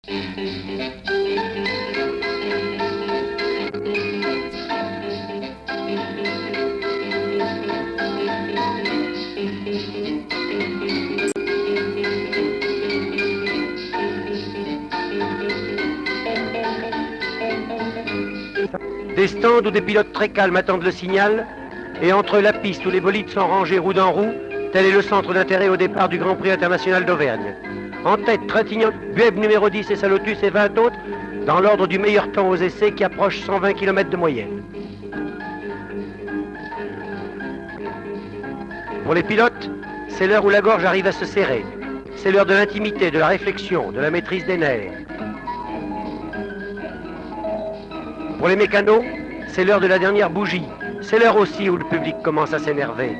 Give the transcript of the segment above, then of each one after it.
Des stands où des pilotes très calmes attendent le signal, et entre la piste où les bolides sont rangés roue dans roue, tel est le centre d'intérêt au départ du Grand Prix international d'Auvergne. En tête, Trintignant, Bueb numéro 10 et sa Lotus et 20 autres, dans l'ordre du meilleur temps aux essais qui approche 120 km de moyenne. Pour les pilotes, c'est l'heure où la gorge arrive à se serrer. C'est l'heure de l'intimité, de la réflexion, de la maîtrise des nerfs. Pour les mécanos, c'est l'heure de la dernière bougie. C'est l'heure aussi où le public commence à s'énerver.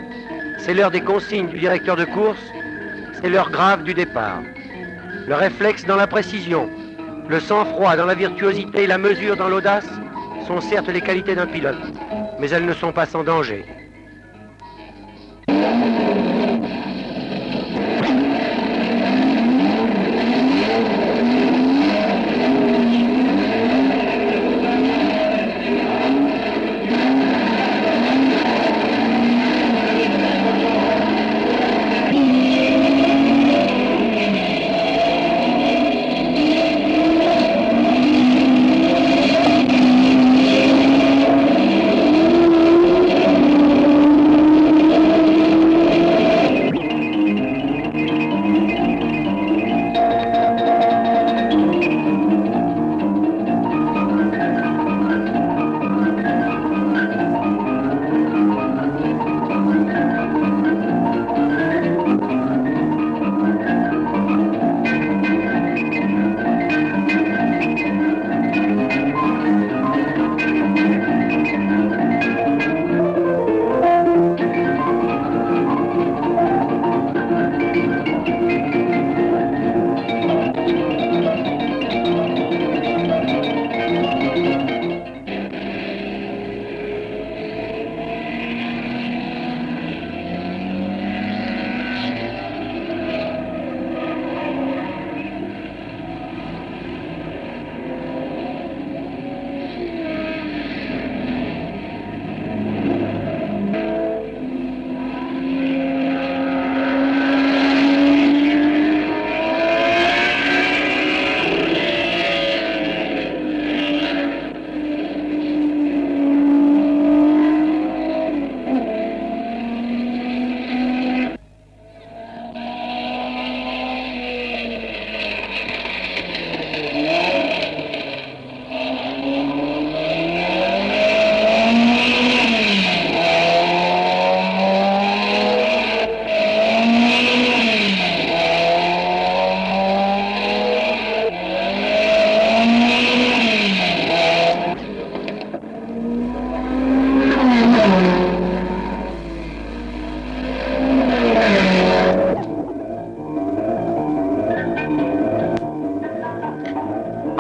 C'est l'heure des consignes du directeur de course. C'est l'heure grave du départ. Le réflexe dans la précision, le sang-froid dans la virtuosité et la mesure dans l'audace sont certes les qualités d'un pilote, mais elles ne sont pas sans danger.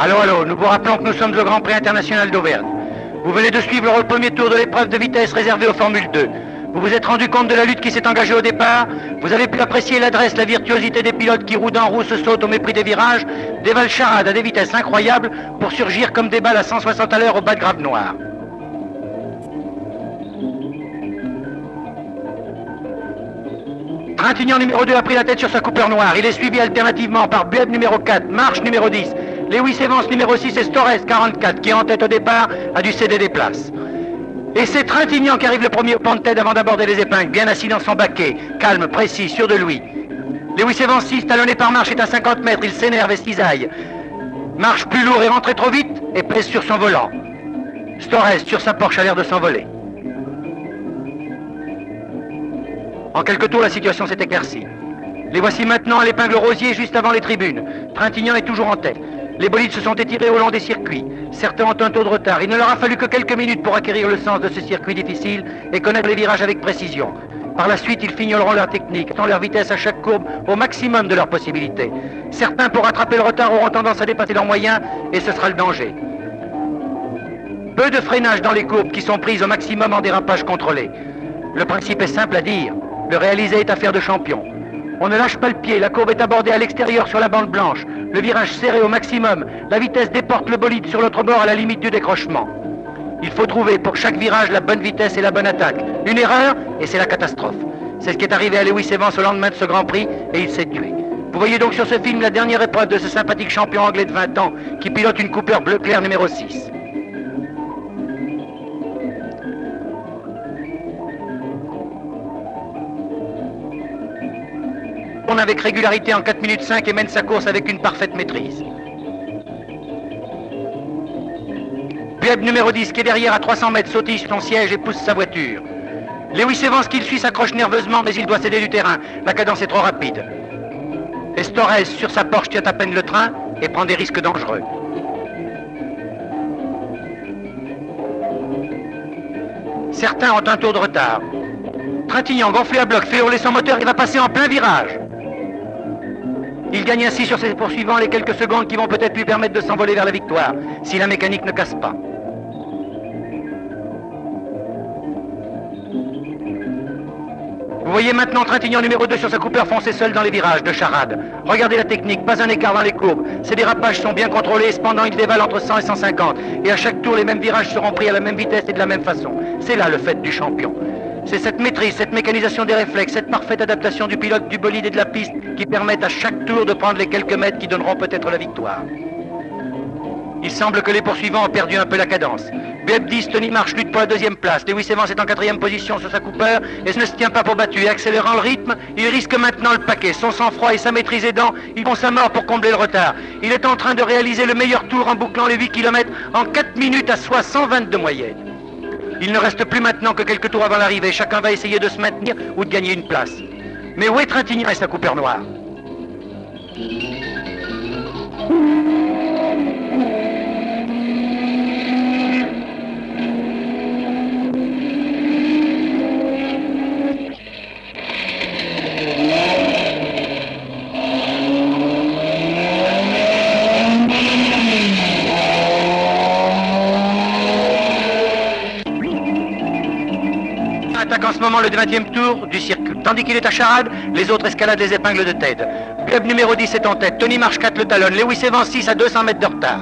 Allô, nous vous rappelons que nous sommes au Grand Prix international d'Auvergne. Vous venez de suivre le premier tour de l'épreuve de vitesse réservée aux Formule 2. Vous vous êtes rendu compte de la lutte qui s'est engagée au départ. Vous avez pu apprécier l'adresse, la virtuosité des pilotes qui roue en roue se sautent au mépris des virages, dévalent charade à des vitesses incroyables pour surgir comme des balles à 160 à l'heure au bas de Grave Noir. Trintignant numéro 2 a pris la tête sur sa Cooper noire. Il est suivi alternativement par Bueb numéro 4, Marche numéro 10, Lewis Evans numéro 6 et Storres 44 qui en tête au départ a dû céder des places. Et c'est Trintignant qui arrive le premier au pan de tête avant d'aborder les épingles, bien assis dans son baquet, calme, précis, sûr de lui. Lewis Evans 6, talonné par Marche, est à 50 mètres, il s'énerve et cisaille. Marche plus lourd et rentré trop vite et pèse sur son volant. Storres sur sa Porsche a l'air de s'envoler. En quelques tours, la situation s'est éclaircie. Les voici maintenant à l'épingle rosier juste avant les tribunes. Trintignant est toujours en tête. Les bolides se sont étirés au long des circuits. Certains ont un taux de retard. Il ne leur a fallu que quelques minutes pour acquérir le sens de ce circuit difficile et connaître les virages avec précision. Par la suite, ils fignoleront leur technique, tant leur vitesse à chaque courbe au maximum de leurs possibilités. Certains, pour rattraper le retard, auront tendance à dépasser leurs moyens et ce sera le danger. Peu de freinage dans les courbes qui sont prises au maximum en dérapage contrôlé. Le principe est simple à dire. Le réaliser est affaire de champion. On ne lâche pas le pied, la courbe est abordée à l'extérieur sur la bande blanche. Le virage serré au maximum, la vitesse déporte le bolide sur l'autre bord à la limite du décrochement. Il faut trouver pour chaque virage la bonne vitesse et la bonne attaque. Une erreur et c'est la catastrophe. C'est ce qui est arrivé à Lewis Evans au lendemain de ce Grand Prix et il s'est tué. Vous voyez donc sur ce film la dernière épreuve de ce sympathique champion anglais de 20 ans qui pilote une Cooper bleu clair numéro 6. On avec régularité en 4 minutes 5 et mène sa course avec une parfaite maîtrise. Bueb numéro 10 qui est derrière à 300 mètres sautille sur son siège et pousse sa voiture. Lewis Evans qui le suit s'accroche nerveusement mais il doit céder du terrain. La cadence est trop rapide. Estorez sur sa Porsche tient à peine le train et prend des risques dangereux. Certains ont un tour de retard. Trintignant gonflé à bloc fait hurler son moteur et va passer en plein virage. Il gagne ainsi sur ses poursuivants les quelques secondes qui vont peut-être lui permettre de s'envoler vers la victoire, si la mécanique ne casse pas. Vous voyez maintenant Trintignant numéro 2 sur sa Cooper foncer seul dans les virages de charade. Regardez la technique, pas un écart dans les courbes. Ses dérapages sont bien contrôlés, cependant il dévale entre 100 et 150. Et à chaque tour, les mêmes virages seront pris à la même vitesse et de la même façon. C'est là le fait du champion. C'est cette maîtrise, cette mécanisation des réflexes, cette parfaite adaptation du pilote, du bolide et de la piste qui permettent à chaque tour de prendre les quelques mètres qui donneront peut-être la victoire. Il semble que les poursuivants ont perdu un peu la cadence. Bueb 10, Tony Marsh lutte pour la deuxième place. Lewis Evans est en 4e position sur sa Cooper et ne se tient pas pour battu. Et accélérant le rythme, il risque maintenant le paquet. Son sang-froid et sa maîtrise aidant, ils font sa mort pour combler le retard. Il est en train de réaliser le meilleur tour en bouclant les 8 km en 4 minutes à soi 120 de moyenne. Il ne reste plus maintenant que quelques tours avant l'arrivée. Chacun va essayer de se maintenir ou de gagner une place. Mais où est Trintignant et sa Cooper noire ? En ce moment le 20e tour du circuit. Tandis qu'il est à charade, les autres escaladent les épingles de Ted. Bueb numéro 10 est en tête, Tony Marsh 4 le talonne, Lewis Evans 6 à 200 mètres de retard.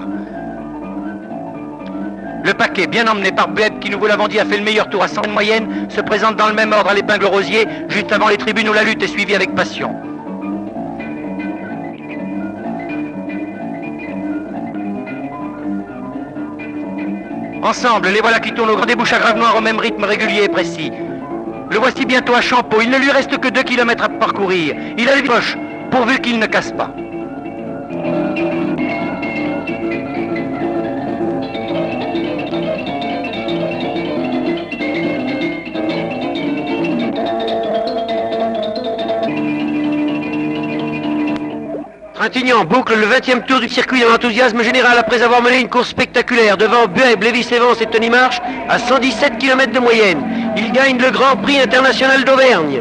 Le paquet, bien emmené par Bueb, qui nous vous l'avons dit a fait le meilleur tour à 100 de moyenne, se présente dans le même ordre à l'épingle rosier, juste avant les tribunes où la lutte est suivie avec passion. Ensemble, les voilà qui tournent au grand débouche à Grave Noir au même rythme régulier et précis. Le voici bientôt à Champeau, il ne lui reste que 2 km à parcourir. Il a les poches, pourvu qu'il ne casse pas. Trintignant boucle le 20e tour du circuit dans l'enthousiasme général après avoir mené une course spectaculaire devant Bueb, Lewis Evans et Tony Marsh à 117 km de moyenne. Il gagne le Grand Prix international d'Auvergne.